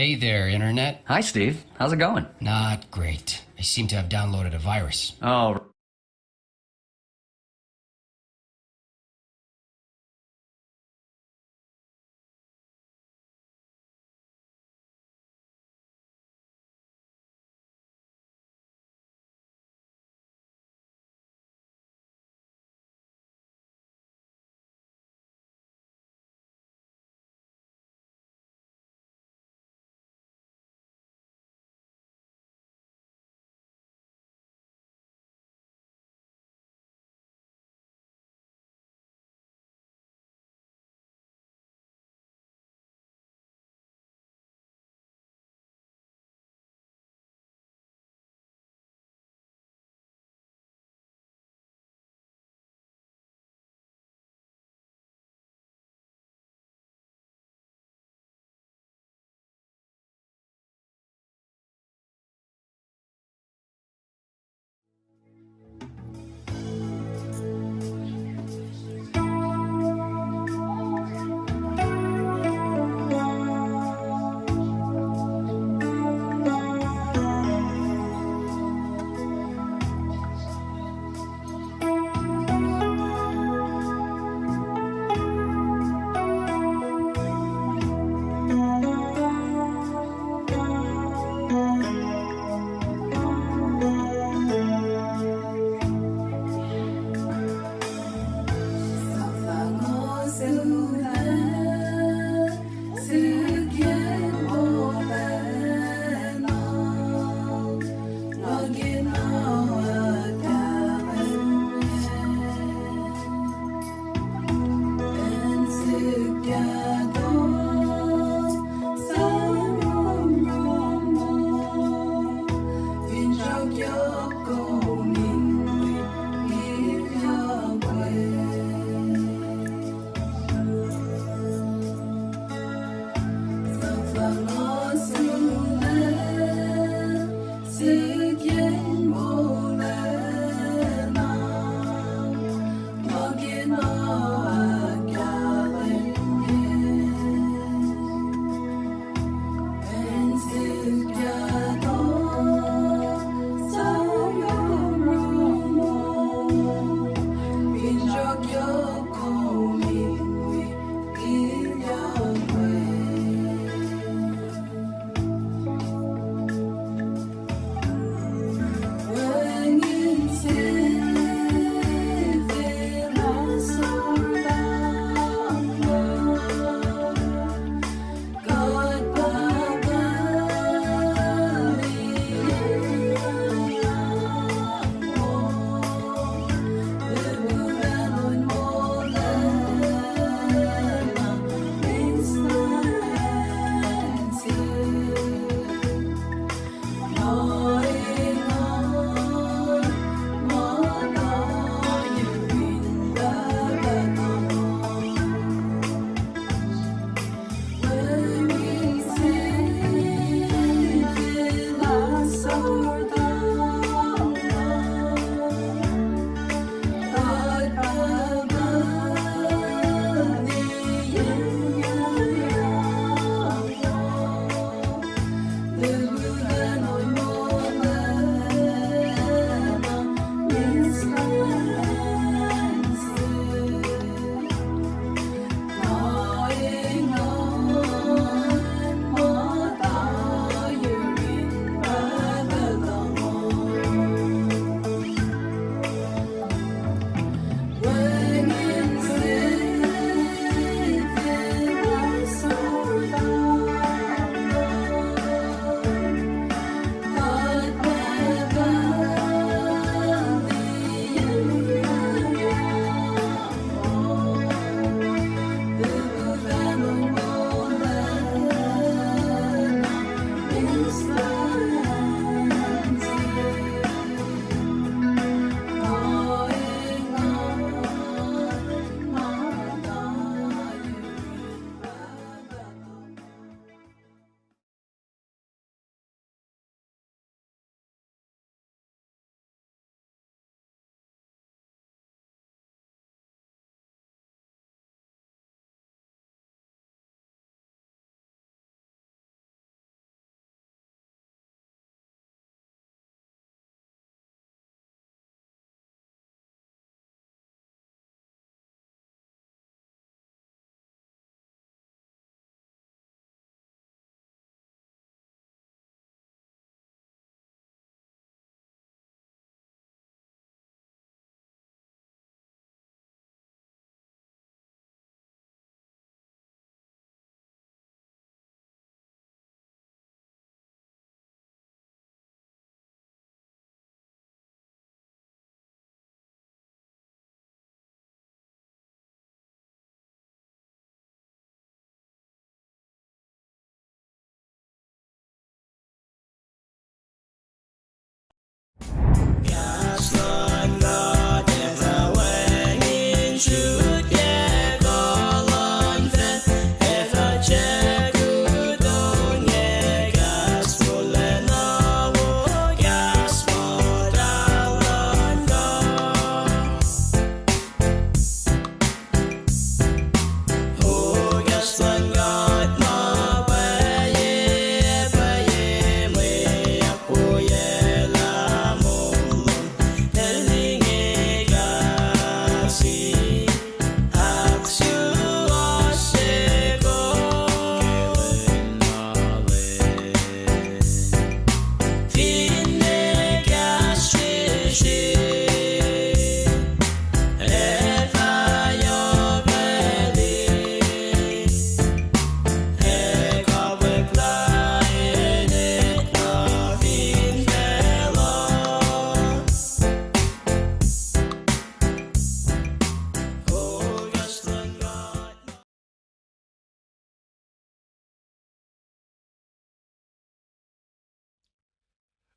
Hey there, Internet. Hi, Steve. How's it going? Not great. I seem to have downloaded a virus. Oh,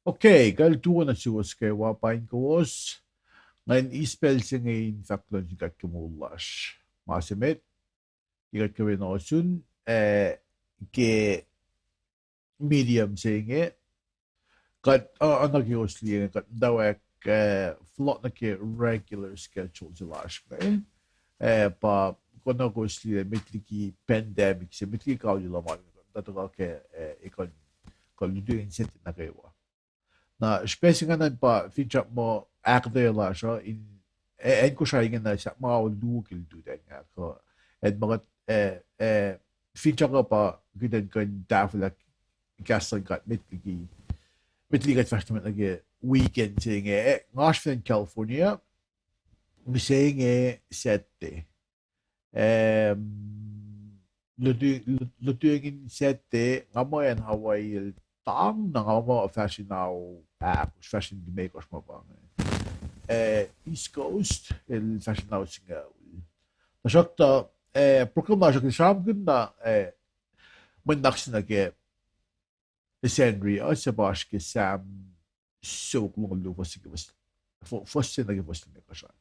Okay, kaltuan na siwas kewa paing kowos. Ngayon ispell siya ngayon faklon sikat kumulash. Masimit, ikat kawin osun, ke medium siya kat anak yos liya kat dawek flot na ke regular schedule silash pa kono ko liya mitliki pandemic siya mitliki kaw yung laman dato ka ke ikon luduin sentin na kewa. Na especially nga pa feature mo actor la siya in en ko siya nga na siya mga lukil do den nga ko en mga feature ko pa gidan ko dafla Kaksak kat mitligat festival lagi weekend sing Nashville California mising sette lutuingin sette ngamo en Hawaii tang na ngamo fashion now fashion make os mabang East Coast el fashion now singa nasakta proclamation ki sham gunda man naksin age Henry sa baske sam sok lung first sin age first me kasan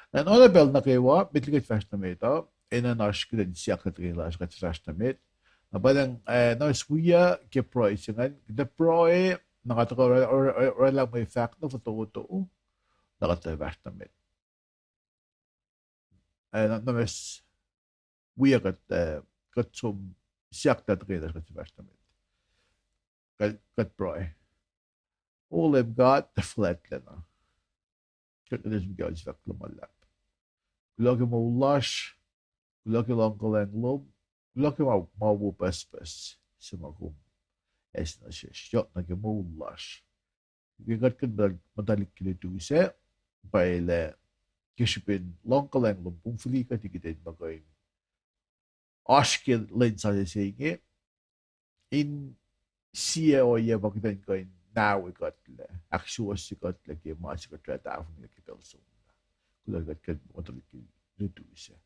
en Annabel na kewa mitligat fashionameta en an ashkren siakatri la ashkat fashionamet na balang na swiya ke pricing the proe nakataka or lang may fact na foto nakata fashionamet na mes wiya kat som siakatri la ashkat fashionamet kat proe all I've got the flat lena kat nism gauge fakla malap Lagi mo lash lagi lang kaleng lob lagi mau pas sa magum es na siya shot na mo lash gigat kan madalik kilito isa paile kishipin lang kaleng lob pumfuli ka tigitin bagay ashkin len sa sige in siya o ya bagdan ko now we got le actual sikat lagi mas ko trata afun lagi pelso kulagat kan madalik kilito isa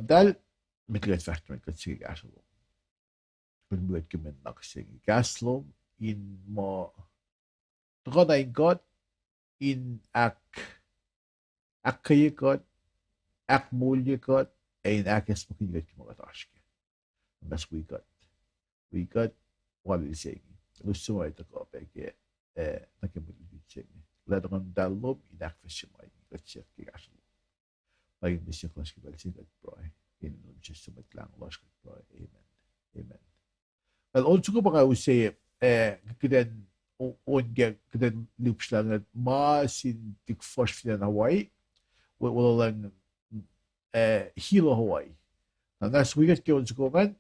dal mitlet fahtan kan sige gaslo kun buat kemen nak sige gaslo in mo tro na got in ak kayikot ak mulyikot ein akes makigat kimagataske mas we got what is saying gusto mo ito ko peke nakimulit sige lalo ng dalob inak fashimay kasi kigaslo paging bisyo ko sa sigat bro inom siya sumat lang lost bro amen well also ko baka usay kadan on get kadan loops lang at masin tik first na Hawaii wala lang hilo Hawaii na nas wigat ko sa kuman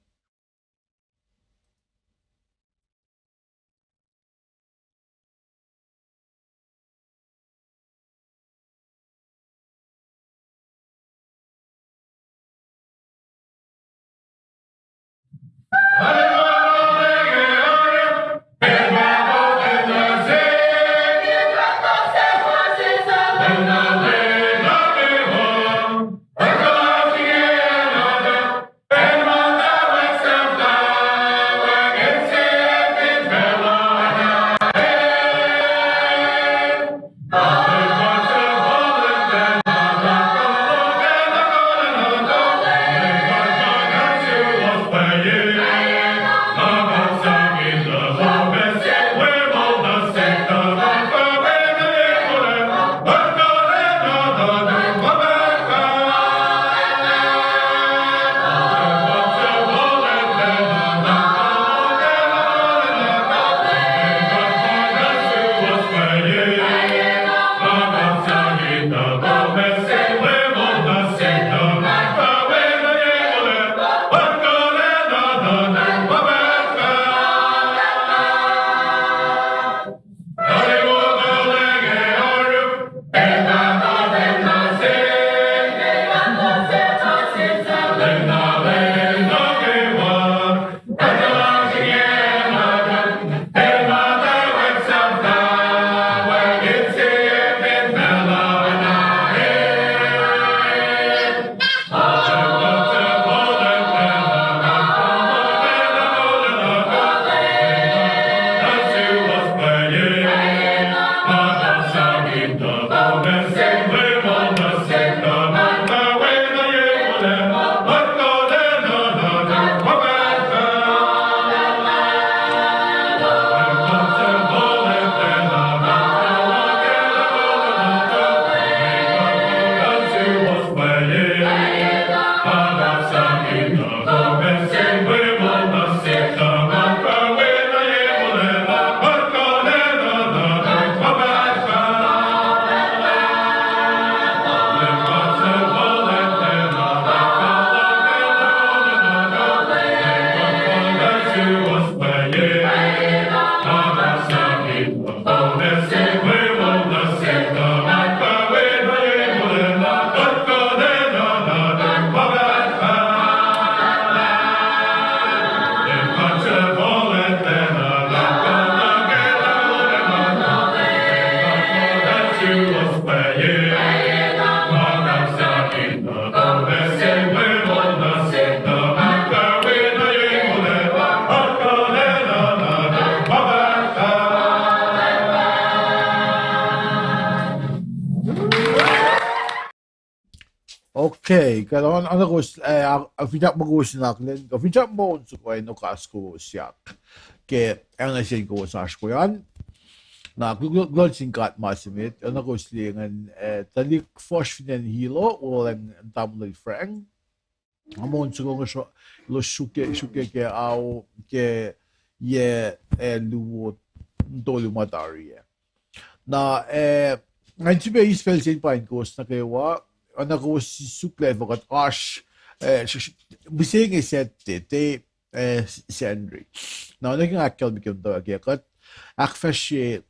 Okay, karon ano ko finak mo ko sinaklen ko finak mo so ko no kasko siyak ke ang nasin ko sa ko yan na glod singkat masimit ano ko slingan talik fosh finen hilo o lang tamlay frank amon so ko so lo shuke ke au ke ye luwo dolu matari na ngayon si Bay spell sin pain ko na kewa anak ko si sukle vokat ash bising iset te Sandry. Now naging akal bikin daw agyakat akfashe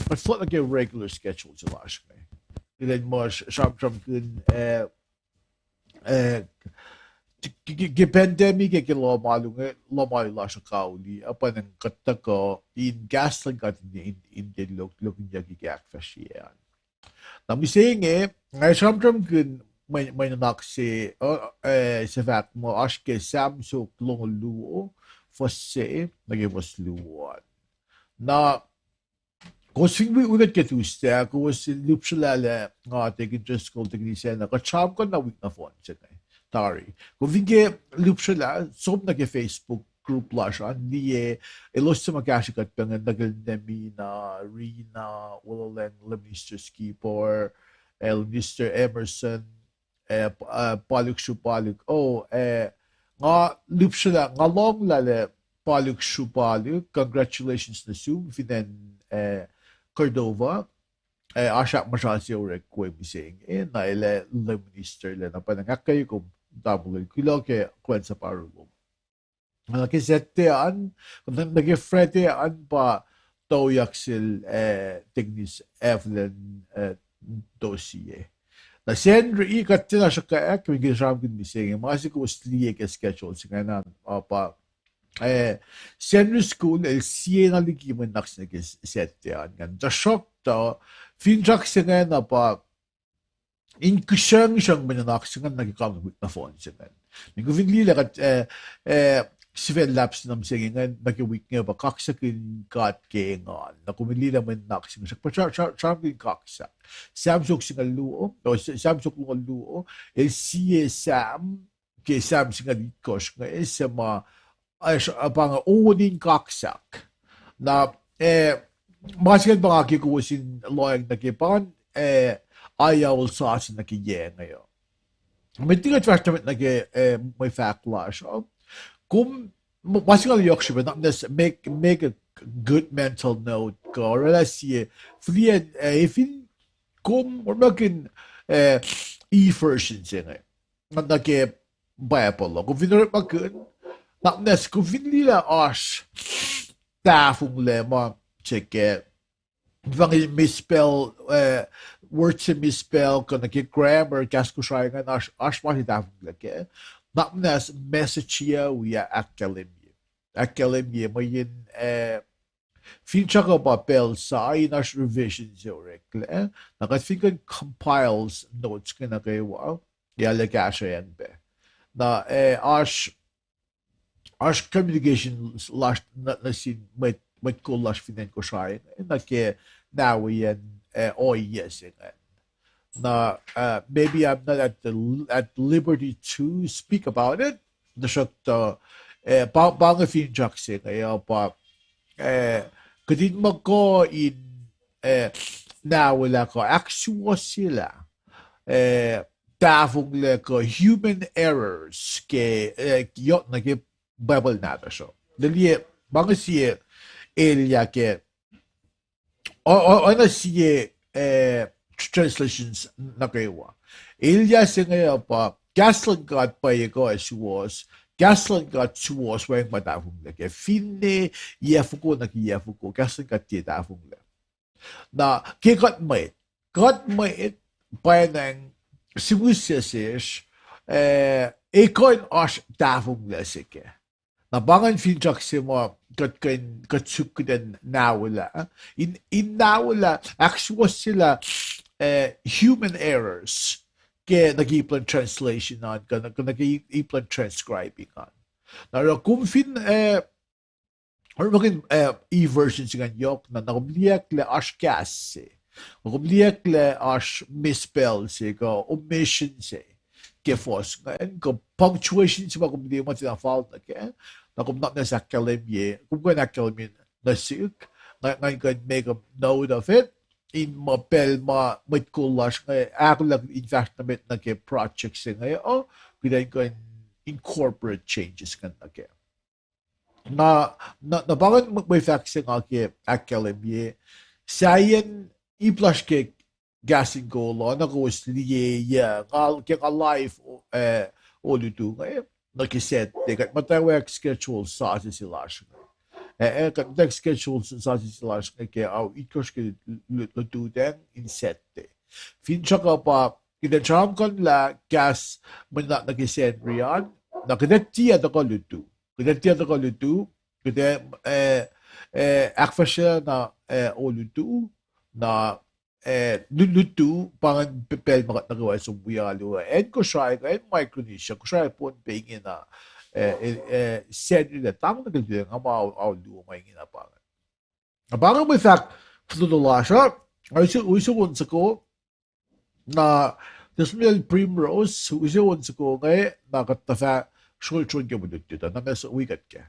but flot like a regular schedule to last me. Then more sramsram kun pandemic ke lo malu la sa kauli apa nang katako in gaslang kat in the look jagi ke akfashe yan. Now we saying ngay sramsram kun may nanak si Sifac mo aske samsuk long luo fosse nagibos luon. Na kung we get to stay kung si lupshalala nga taking just call technician na kacham ko na week na phone siya tari. Kung vinge lupshala sob na ke Facebook group lash an niye elos sa magkasikat pa nga nagalnemi na Rina Wololen Mr. Skipper Mr. Emerson paluk shupaluk nga lupshala nga long lale paluk shupaluk congratulations na sum finen Cordova asyak masyasya urek kwe mising na ile le minister le na panangakay kung tabuloy kilo ke kwen sa parulong nakisete kung nagifrete pa toyak sil teknis eflen dossier na sendri ikat na siya kayak may ginasam kin mising mga ko usliye ke schedule siya na pa sendri school el siye na ligiman naks na kisete gan da shock to finjak siya na pa in kusyang siyang mananak siya nagkamit na phone siya Niko vinli lakat Sven laps nam singingan nag-week nga ba kaksakin kat kengan na kumili naman naksin sa charming kaksak Samsung singal luo o Samsung luo luo el siye Sam ke Sam singal kosh nga sama pang unin kaksak na maskan ba kikusin loyang nakipan ayaw sa asin nakiye ngayon may tingat fast naman may backlash kung masih yok siya not this make a good mental note ko relasi flian ifin kung ormakin e-version siya nga ke bible kung finor makun not this kung finlila as tafung lema cheke bang misspell words misspell kung naging grammar kasko siya nga as mati tafung lake not this message here we are academia mayin feature ko papel sa inash revision rekle nakafikan compiles notes kana kewa yala kasha yan be na ash communication last na sin may ko last finan ko siya na ke now yan yes na maybe I'm not at liberty to speak about it. The shot bang fin jackse kaya pa kadin mo ko in na wala ko actual sila tafong le ko human errors ke yot na ke bible nata so dali bang siye elia ke o na siye translations na kewa. Ilya singa pa gaslan God pa yego as was gaslan God was wang matafung le ke finne yefuko na yefuko gaslan God ti tafung le na ke God may pa nang sibusiasish ekoin as tafung le sike na bangan finjak simo katsuk den nawala in nawala actual sila human errors ke nag-i-plan translation on nag-i-plan transcribing on na kung fin or maging e-version siya yok na nakumliyak le as kasi nakumliyak le as misspell siya ko omission siya kefos ngayon ko punctuation sa kung hindi mo sinafault na kaya na kung not nasa kalimye kung ko na kalimye na sik ngayon ko make a note of it in mapel mit kulash ngayon ako lang in fact na na kaya projects ngayon kaya ko incorporate changes kan na kaya na bakit may facts nga kaya kalimye sayan i-plus kaya Kahs In Kol Online nakos liye kaya live olutu ngayon nakiset kat matawag schedule sa silash kat next schedule sa silash kaya ikos kaya lutu den in sette fin ka pa kinacham kan la gas man nakiset riyan nakidetiya da ko lutu kada akfasya na olutu na lutu pangan pepel makat nagawa sa buyalo and ko siya and Micronesia ko siya po Paing na said nila tama na gagawin ang mga luwa may ginapangan abangan mo fact tutula siya ay usuon sa ko na desmel primrose usuon sa ko ngay nakatafa shulchun ka mo dito na nasa wikat ka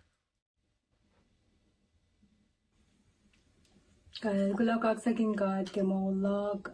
Kalkal kaksaking kat ke folok.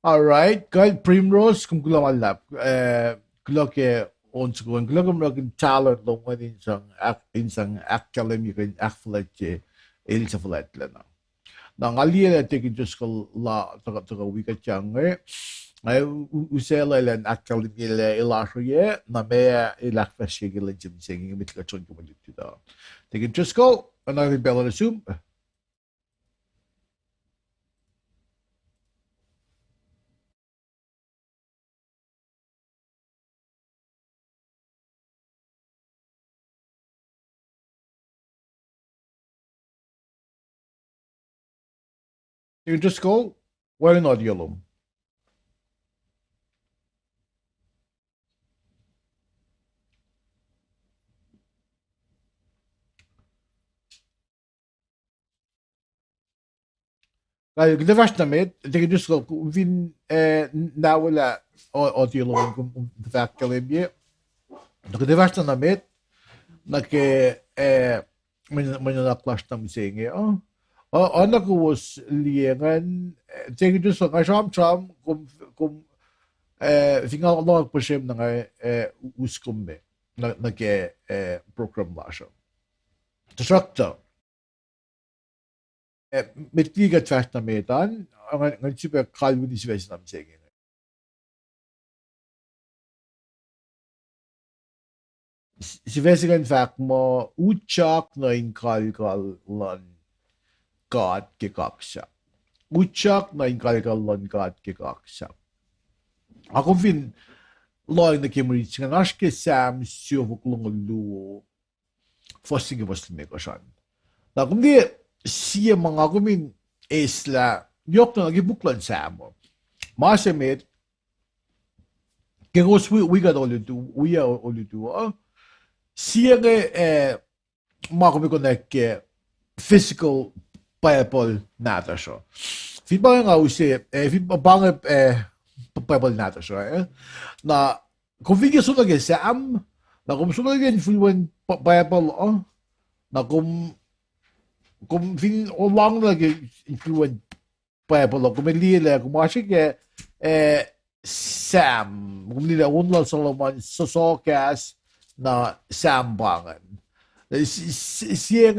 Alright, kahit Primrose, kung kulakalap, kula ke ons gewoon gelukkig een talent longen in zijn academie in afletje else flatlena. Dan alliere tegen dus la tegen weekend jange. Usela len academie le ilarie na me ilach verschiedene zingen met het zo'n moment daar. Tegen dus go en dan bellen zoom. You just go, why not yellow? Kaya gdevast damit, tegen dus go, vin nawala o yellow kung fakkalimje. Gdevast damit, nake men naklas tam singe, anak ko was liengan, tegen dus go, sramsram kum fingal Allah pashem na uskumme nake program lasho. Trakta. Mit liga tvärsta medan, ang super kalvin Sverige nam sägen. Sverige fakt mo Utyak na in Kalkal lan God ke Kaksak. Utyak na in Kalkal lan God ke Kaksak. Ako fin loing na kimrich nga naske sam siyovuk lungalu fosige vasme kosan. Na kumdi siya mga kumin isla yok na nagibuklan sa mo. Masemit kegos we got all do we are all do siya mga kumin connect physical payable nata siya. Fin ba nga usi fin ba bang payable nata siya na kung figure so lagi sam na kung so lagi influent payable na kung fin lang lagi influent payable kung lila kung masih sam kung lila unlal Solomon sosokas na sam bangan siya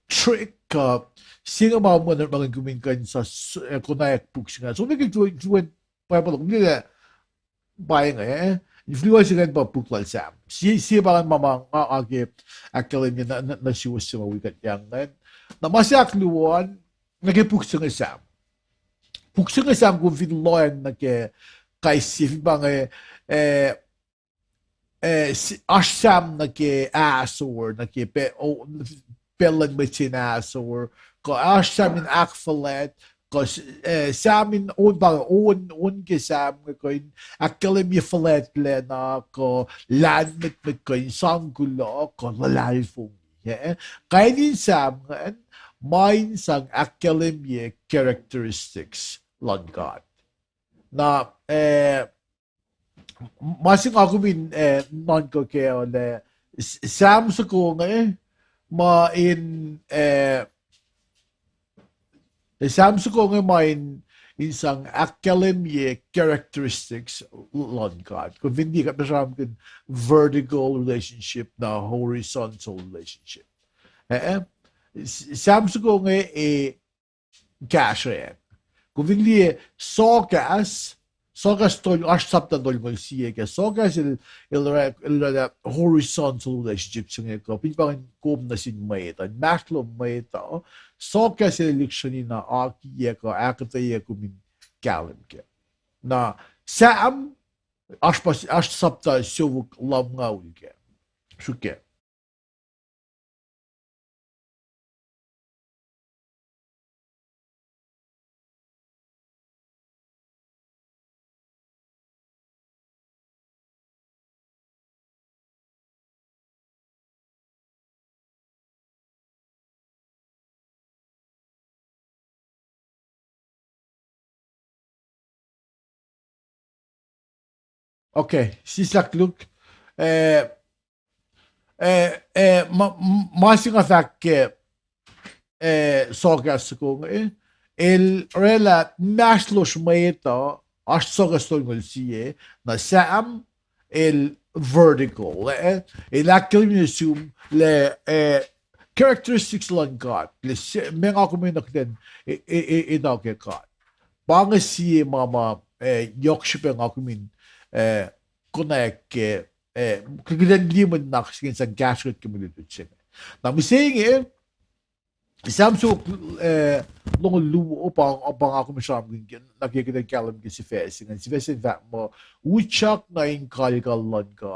trick siya mga guminkan sa kunayak books nga so nag-influent payable kung lila Paing influence nga ba buklal sam siya ba mamang agi akilin na siya sa mawikat yang na masak luwan nagipuksa nga sam puksa nga sam kung finloyan kay siya ba asham asor pelan machin asor ko asham in akfalet samin on kesam ko academy flat lena ko land mit ko sanggulo ko lalfong kaya din sam main sang academy characteristics lang God na masing ako min non ko kaya sam sa ko main Samsung ko ngayon isang academy characteristics lang God. Kung hindi ka masasabi kung vertical relationship na horizontal relationship. Samsung ko ngayon kasreacng. Kung hindi sokas tol asaptan tol mo siya ka sokas il horizontal relationship singa ko pinpang kum na sin maita matlo maita sokas election na aki ka akata ko min kalim ke na sam asapta suvuk lam ngaul ke shuke Okay, sisakluk masing afak sogas ko el rela maslos maita as sogas tol siye na sam el vertical. Ilakil mi assume le characteristics lang God. Le mga kuminak din ina ke God. Banga si mama yokship nga kumin kunak ke kagdan liman nak sa gasket community sin. Na mi saying Samsung nung luo pang ako masyam nakikita kalam ki si Fesing and si Fesing that mo Utyak na yung Kalkal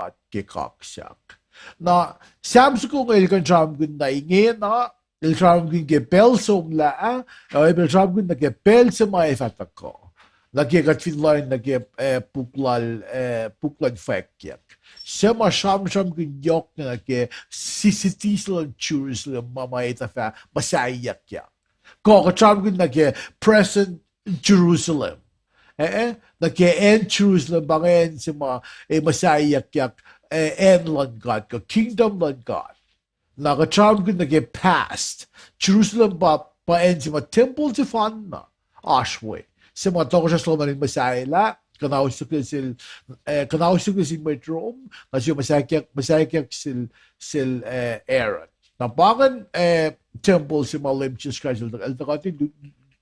at ke Kaksak. Na Samsung kung ilkan jam gun na ingin na ilkan gun ke pel som la ilkan gun na ke pel sa mga ifatak ko. Nakikat finline na ke puklal fekyak. Sema sramsram gun yok na ke sisitislan Jerusalem mamaita fa masayak yak. Koko tram gun na ke present Jerusalem. Na ke en Jerusalem bangen sema masayak yak en lan God ka kingdom lan God. Na ka tram gun na ke past Jerusalem pa en sema temple ti fan na ashway. Sema toko siya slomanin masayla. Kanawsuk sil metrom kasi masakyak sil Aaron. Napangan temple si malim Jesus Christ el takati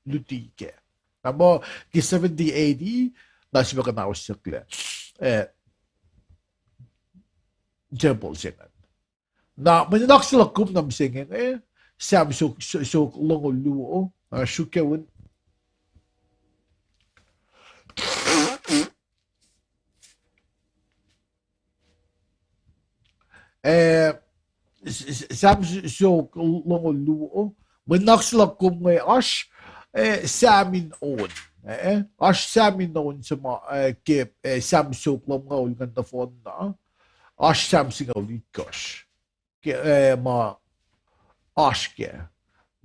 lutike. Namo ki 70 AD nasi kanawsuk le temple singan. Na mananak sila kum nam singing sam so long luo shukewin Sam so long luo manak sila kum ngay ash samin on ash samin on sa mga ke sam so long ngaw yung ganda phone na ash sam singaw likosh ke ma ash ke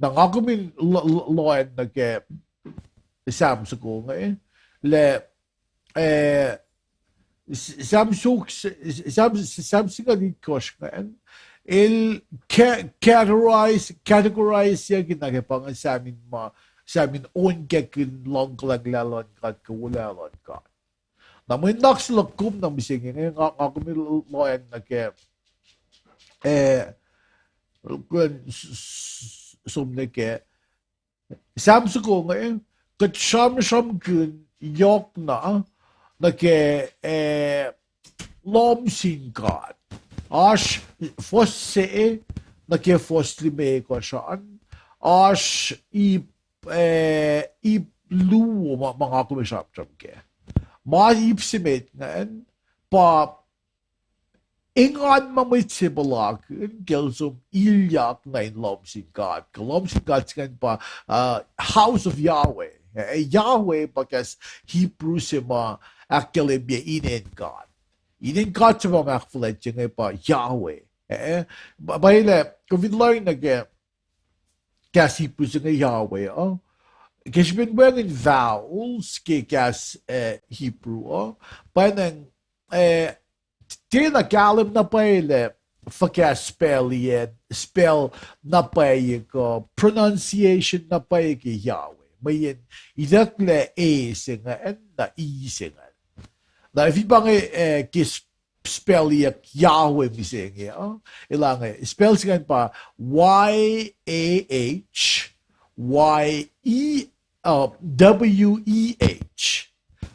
nangakumin loan na ke sam so ko ngay le Samsung likosh ngayon il categorize ya ginagapang sa amin on kekin long kalaglalon kat kawulalon kat. Na may nakslakum na misingin ngayon ako may loyan na ke sumne ke Samsung ko ngayon kat sramsram kun yok na ke lom sin God. Ash fosse na ke fosse me ko saan. Ash i luo mga kumisap ke. Maipsimet ngayon pa ingan mamitsibulak gelsum ilyak na in lom sin God. Kalom sin God kan pa house of Yahweh. Yahweh because Hebrew sima akkelebye inen God. Inen God sa mga akfledge pa Yahweh. Baile, kung learn na kasi Hebrew sima Yahweh, kasi binwengin vowels kas Hebrew, panang tinakalim na paile spell na paile ko, pronunciation na paile ki Yahweh. Mayin, idakle singa na singa. Na if ibang spell yak Yahweh misengi, ilang spell singa pa Y-A-H W-E-H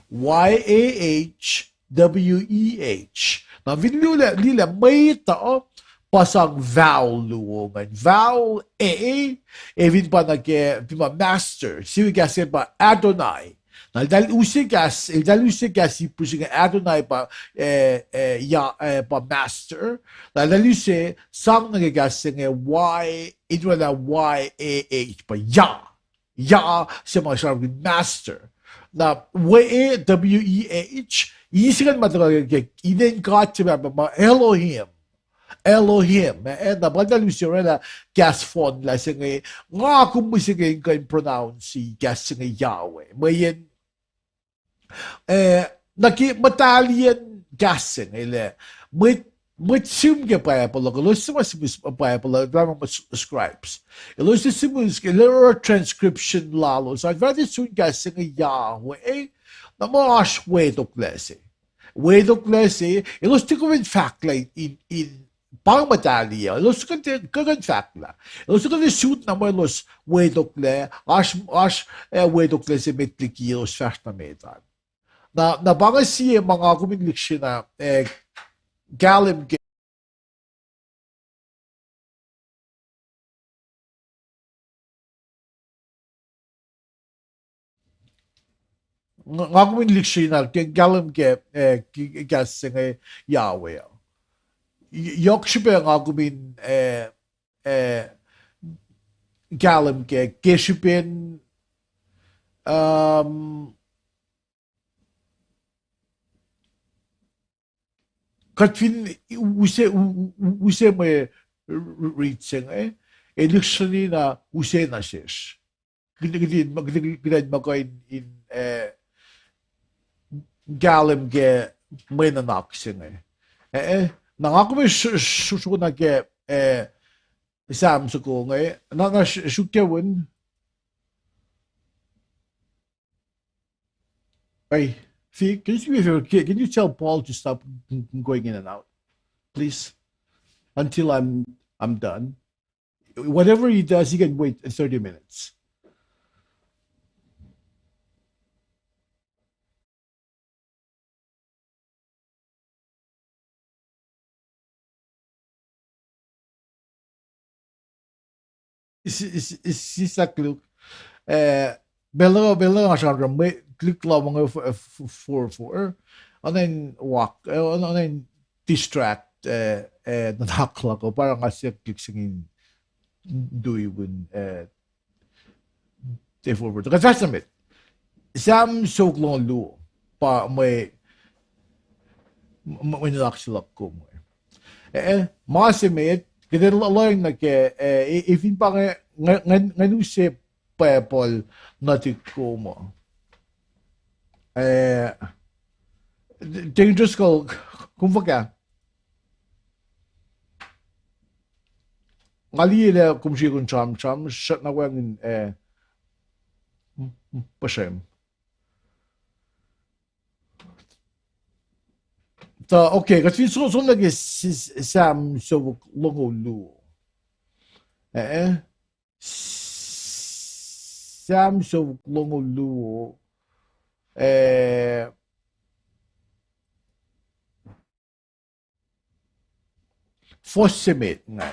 Y-A-H-W-E-H. Na vinula may tao pasang vowel luongan. Vowel evit pa master. Siwi kasi pa Adonai. Dahil usikas pusing Adonai pa pa master. Dahil sang nagagas ito na Y-A-H pa Ya sa mga sabi master. Na W-E-H isikan matalaga inen ka ma Elohim. Na badal na gas phone la nga kung musigay ka pronounce si gas nga Yahweh. Mayen battalion gassing ile mutsum ke Bible lusimas Bible drama scribes lusimus ke literal transcription lalo so I'd rather soon gassing Yahweh na mo ashway to klase wedok lesi ilos tikumin fact like in pang medalya ilos kan fact la ilos kan shoot na mo ilos wedok le as wedok lesi metlikios fact na metan na banga siya mga kuminliksyon na galim nga kuminliksyon na galim kasreacng Yahweh Yokshbe nga kumin galim keshipin katfin use Mwe Read election na use na shesh gidid magain in galim ke menanak nangako susuna ke samsuko na shukewin hey Fee, can you tell Paul to stop going in and out, please, until I'm done. Whatever he does, he can wait 30 minutes. Sifac Luke, bella sramsram click lang 4 and then walk and then distract nakakla ko parang kasi click singin do even forward kasi samit sam soklong lu pa may nalaksilak ko mo masimit kita lang na ke if in pa nganusip Pepol natiko mo dangerous ko kumbaga ngali le kumshi kun sramsram shut na wang pashem so okay kasi so nag sam so longo lu sam so longo lu Fossimit nga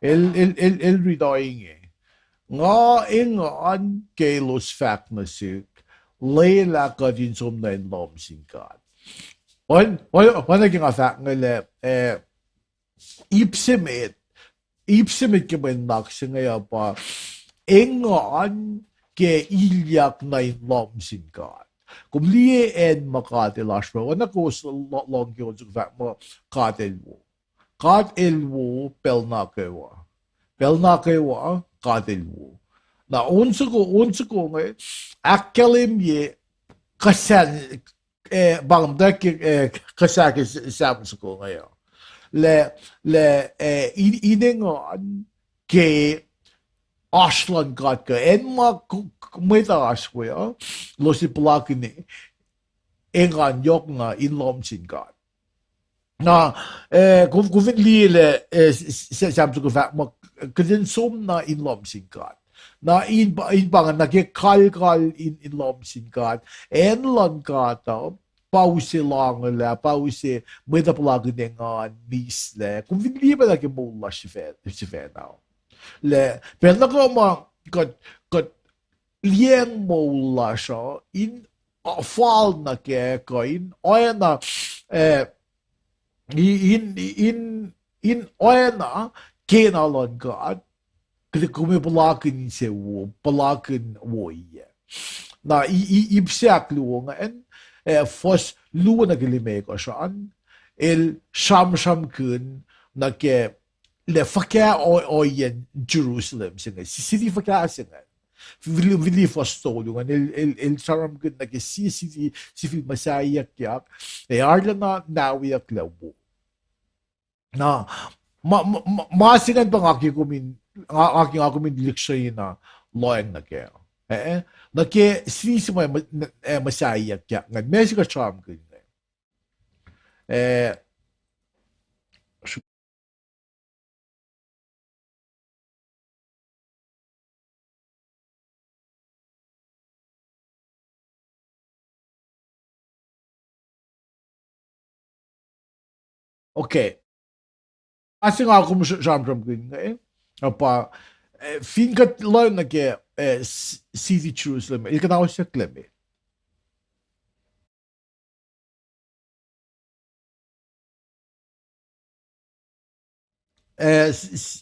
el ridoing nga ingan kelos fact na sik leila ka din som na lom singkat on naging fact nga le ipsimit ka ben naksin nga pa ingan ke ilyak na lom singkat kung liye en makatilash mo na ko long yun sa fact mo katil mo Katilwo pelnakewa katilwo na unsa ko nga akalim ye kasan bang dak kasak sam ko nga le inengon ke Ashlan got ka en ma kumita asko ya lo si plakini engan yok na inlom sin got na kung lile samsu ko fa mo kadin som na inlom singkat na in bang kalkal in inlom singkat en lang kata pause lang la pause med plag dengan nis le kung liba na ke mulla shifet now le pero ko ma got lieng mulla sha in fall na ke ko in oyana in oyna kenalon God kasi kumipalakin se wo palakin wo ye na ipsiak luong en fos luo na gilime ko saan el sramsram kun na ke le fakya o yen Jerusalem singa city fakya singa Vili fastolungan el saram kun na ke city masaya kyak arla na nawiyak labo na masigan pang aking liksyon na loyang na kaya na ke sisi masaya kyak nga mesika charm kun Okay. Asing ako mo sramsram kihn apa fin kat loin na ke city Jerusalem il kana siya kleme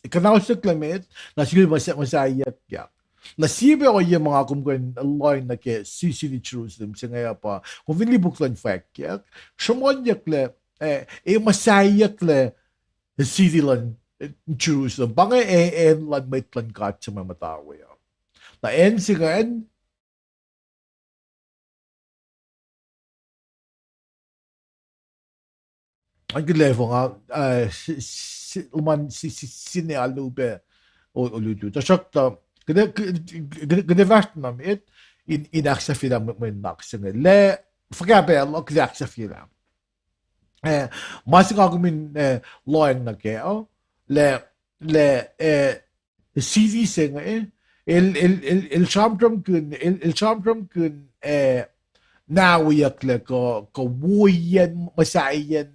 kana siya kleme na siguro masaya ya na sibe o yung mga kumkuin loin na ke city Jerusalem siya ngaya pa kung vinlibuklan fact ya shumon yakle masaya kle city lan Jerusalem bangay en lan may plan kat sa mga matawa ya na en sigan ang level nga man sine alube o ludu ta shakta gde vart nam it in aksa fila men naksen le forgabe lo aksa fila mas nga gumin loin na ke le CV sing el shamdram kun nawiyak le ko wuyen masayen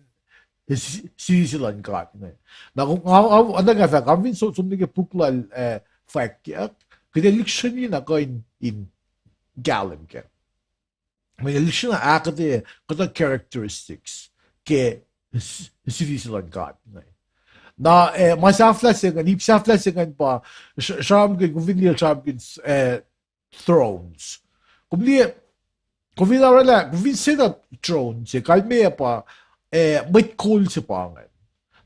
Sisilan kat ne. Na kung ano nga fa kami so sumige puklal fact ya. Kaya election ni na ko in galim ke. May election na akade kata characteristics ke sisilan kat ne. Na masafla singan ipsafla singan pa sham ke guvernor sham thrones. Kumli sila thrones se kalme pa may cool si Paing.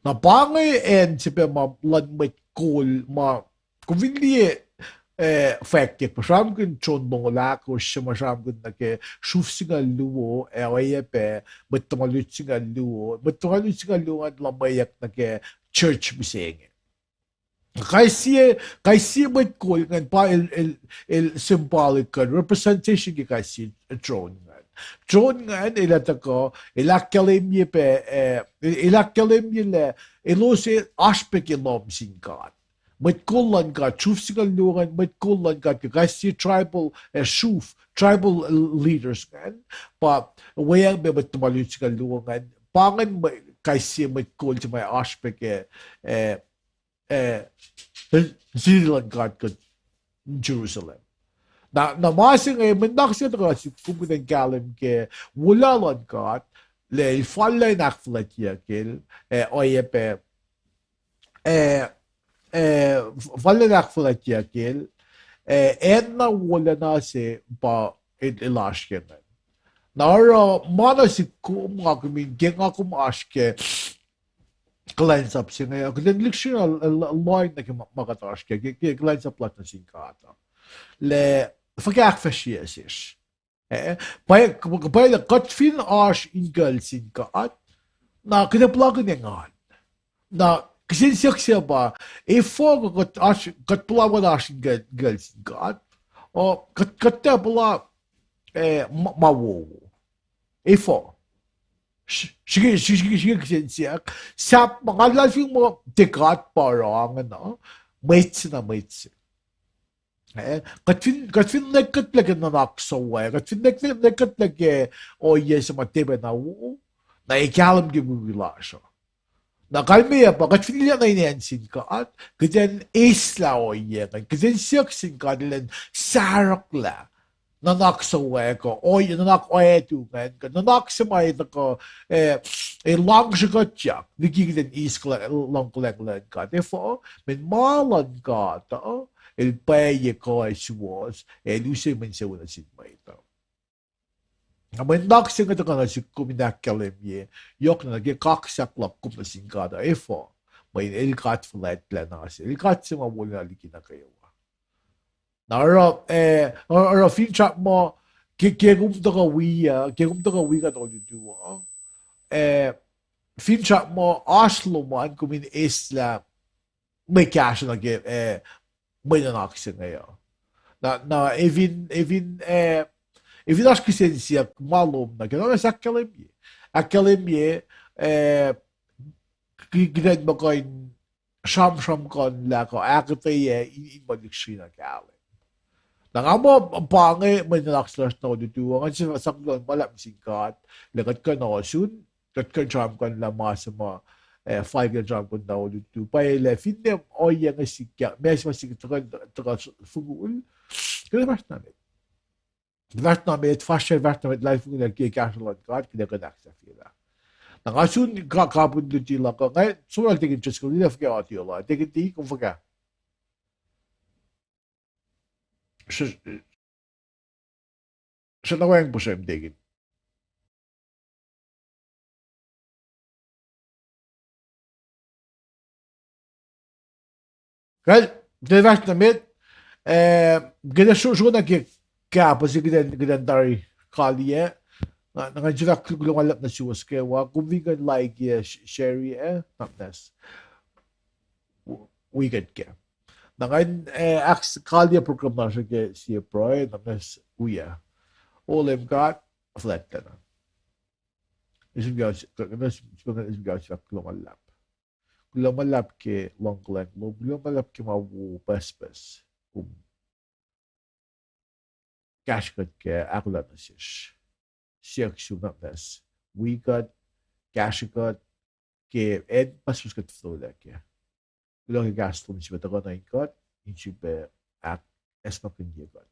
Na Paing en si ma lan may cool ma kuvinli fact pa sham kun chon bongola ko shima sham kun na ke shuf singa luo aye pe betamalut singa luo at lamayak na ke church biseng. Kaisi may cool kan pa el symbolic representation ki kaisi drone. Drone nga ilata ko ilakalim ye pe ilakalim ye le ilose aspek ilom singkat met kullan ka chuf singal lugan met kullan ka kasi tribal shuf tribal leaders kan pa waya be bet tumalut singal lugan pangan kasi met kul sa may aspek Zealand ka Jerusalem. Na masing mendak siya ka si kumunang galim ke wala lan kat le falla nakflat yakil oye pe falla nakflat yakil na wala na si pa ilash kenan. Nara mana si kum nga kumin genga kum ashke cleanse up siya ngayon. Kung liksyon line na makatash ke cleanse up lat na singkata. Le verkakverseers. Bij de katfin as in gelsin kaat na kinaplagan nga. Na kasi siya ba fog katplagan as in gelsin kaat o katapla mawo. Fog. Sige siya sa mga lalfing mo dekat parang ano mates na mates. Katfin nekat lagi na naksaway. Katfin nekat lagi o yes matebe na na ikalam gimugila siya. Na kalmiya pa katfin nila na inensin ka at kajan isla o yekan. Kajan siyaksin ka nilan sarakla na naksaway ko. O yun na nakoyetukan ka. Na naksamay na ko lang siya ka tiyak. Nagiging iskla lang kuleklan ka. Therefore, min malan ka ta el paye ko ay suwas, usay man siya wala sin maita. Ngayon naksin nga ka na si kuminakalim ye, yok na naging kaksak lak kum na singkada, may ilkat flat plan na kasi, ilkat siya mawala likin na kayo. Nara finchak mo, kegumta ka wiya ka na uliduwa, finchak mo, Oslo man, kumin isla, may cash na may nanaksin ngayon. Na even acho que siya malum na gano'n sa akalim ye. Gidan mo ko in sramsram kon la ko akite in maliksina kale. Nangamo ang pangi may nalakslas na dito ang saklon malap singkat lagat ka na sun kat ka jam kan la masama 5 jam kon na dito pa ile finne o yang sikya mes masik taka fugul kaya mas namin vart namin fashe vart namin life ngi ke kaslon kat kida ka daksa fila nangasun ka kapun dito la ka ngay sural tigin just ko nila fga atiola tigin di kung fga siya nawang po siya imdegin. Kaya, dinas namit, gina susunod na kaya si gidan dari kaliye, nga jira kulungalap na siwas kewa, kumigan like sherry tapnas, weekend kaya. Nangan kaliye program na siya kaya siya proy, tapnas uya. All I've got, flat ka na. Isipgaw siya kulungalap. Lumalap ke long length, lumalap ke mawu pes. Cash cut ke akolla na siya. Siya sunat nas. We got cash cut ke ed pasus cut flow la ke. Kulang ke gas tum siya tako na cut, inchi be ak esma pinye cut.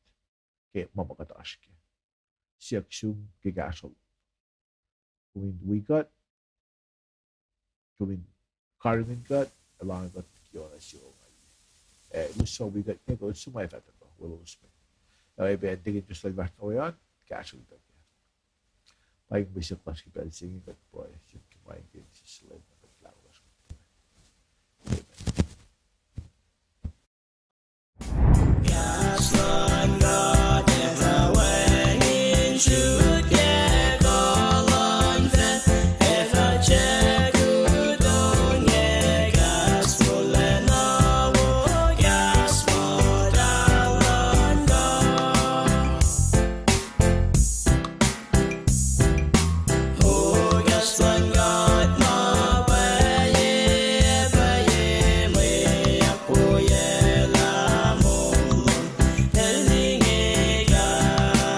Ke mamakatash ke. Siya sun ke gasol. We got kumin Carmen got along got kiona siya. Gusto we got nego sumay fata to. Wala usme. Ay be digin just like back na yan. Cash cut. Paing bisip pas kita singing kat boy. Siya kumain ke sila na katlaro. Amen.